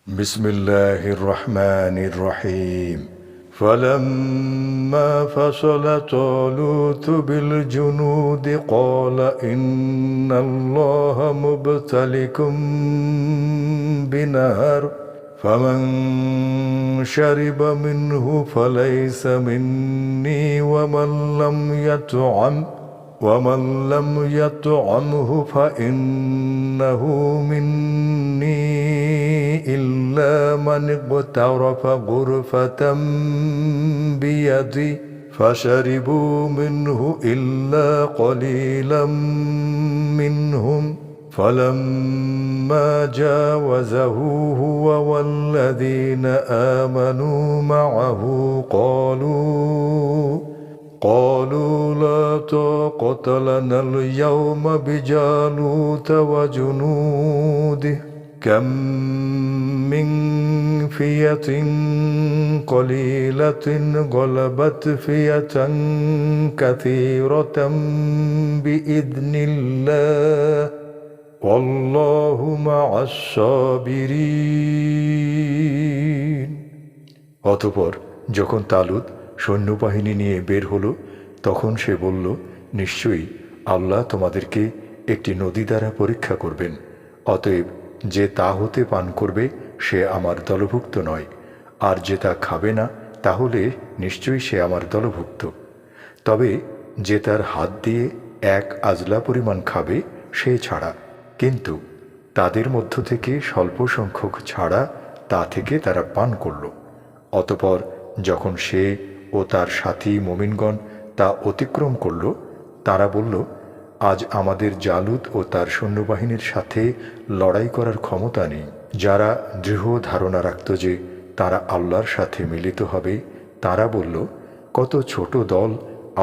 بسم الله الرحمن الرحيم فلما فصل طالوت بالجنود قال إن الله مبتليكم بنهر فمن شرب منه فليس مني ومن لم يطعمه فإنه مني إلا من اغترف غرفة بيدي فشربوا منه إلا قليلا منهم فلما جاوزه هو والذين آمنوا معه قالوا لا طاقة لنا اليوم بجالوت وجنوده كم من فئة قليلة غلبت فئة كثيرة بإذن الله والله مع الصابرين। অতঃপর যখন তালুত সৈন্যবাহিনী নিয়ে বের হলো তখন সে বলল, নিশ্চয়ই আল্লাহ তোমাদেরকে একটি নদী দ্বারা পরীক্ষা করবেন, অতএব যে তা হতে পান করবে সে আমার দলভুক্ত নয়, আর যে তা খাবে না তাহলে নিশ্চয়ই সে আমার দলভুক্ত। তবে যে তার হাত দিয়ে এক আজলা পরিমাণ খাবে সে ছাড়া, কিন্তু তাদের মধ্য থেকে স্বল্প সংখ্যক ছাড়া তা থেকে তারা পান করল। অতঃপর যখন সে ও তার সাথী মুমিনগণ তা অতিক্রম করল, তারা বলল, আজ আমাদের জালুত ও তার সৈন্যবাহিনীর সাথে লড়াই করার ক্ষমতা নেই। যারা দৃঢ় ধারণা রাখত যে তারা আল্লাহর সাথে মিলিত হবে, তারা বলল, কত ছোট দল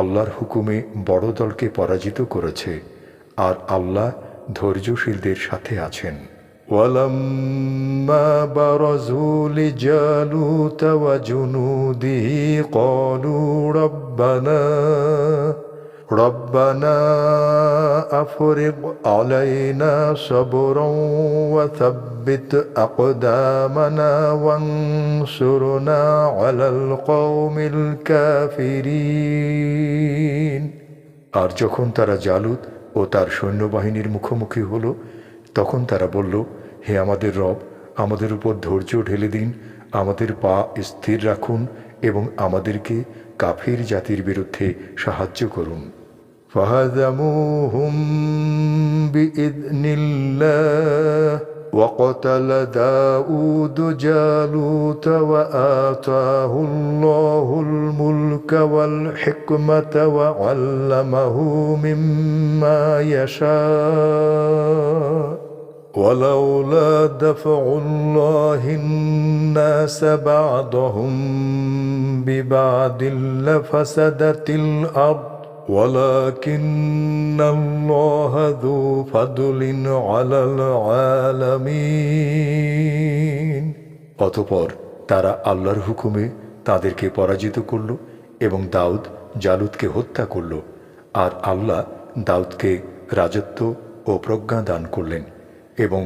আল্লাহর হুকুমে বড় দলকে পরাজিত করেছে, আর আল্লাহ ধৈর্যশীলদের সাথে আছেন। ولما برزوا لجالوت وجنوده قالوا ربنا أفرغ علينا صبرا وثبت أقدامنا وانصرنا على القوم الكافرين। আর যখন তারা জালুত ও তার সৈন্যবাহিনীর মুখোমুখি হলো তখন তারা বলল, হে আমাদের রব, আমাদের উপর ধৈর্য ঢেলে দিন, আমাদের পা স্থির রাখুন এবং আমাদেরকে কাফির জাতির বিরুদ্ধে সাহায্য করুন। ফাহাযামুহুম বিইذনিল্লাহ وقتل داود جالوت وآتاه الله الملك والحكمة وعلمه مما يشاء ولولا دفع الله الناس بعضهم ببعض لفسدت الأرض ولكن الله ذو فضل على العالمين। অতঃপর তারা আল্লাহর হুকুমে তাদেরকে পরাজিত করল এবং দাউদ জালুতকে হত্যা করল, আর আল্লাহ দাউদকে রাজত্ব ও প্রজ্ঞা দান করলেন এবং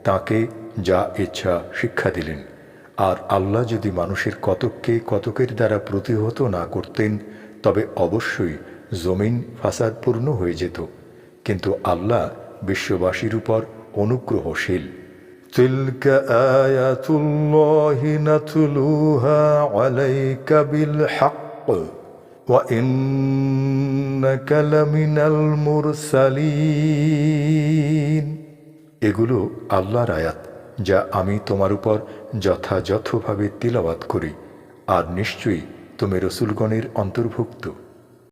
তাকে যা ইচ্ছা শিক্ষা দিলেন। আর আল্লাহ যদি মানুষের কতককে কতকের দ্বারা প্রতিহত না করতেন তবে অবশ্যই জমিন ফাসাদপূর্ণ হয়ে যেত, কিন্তু আল্লাহ বিশ্ববাসীর উপর অনুগ্রহশীল। তিলকা আয়াতুল্লাহি নাতলুহা আলাইকা বিল হক ওয়া ইন্নাকা লামিনাল মুরসালিন। এগুলো আল্লাহর আয়াত যা আমি তোমার উপর যথাযথভাবে তিলাওয়াত করি, আর নিশ্চয়ই তুমি রসুলগণের অন্তর্ভুক্ত।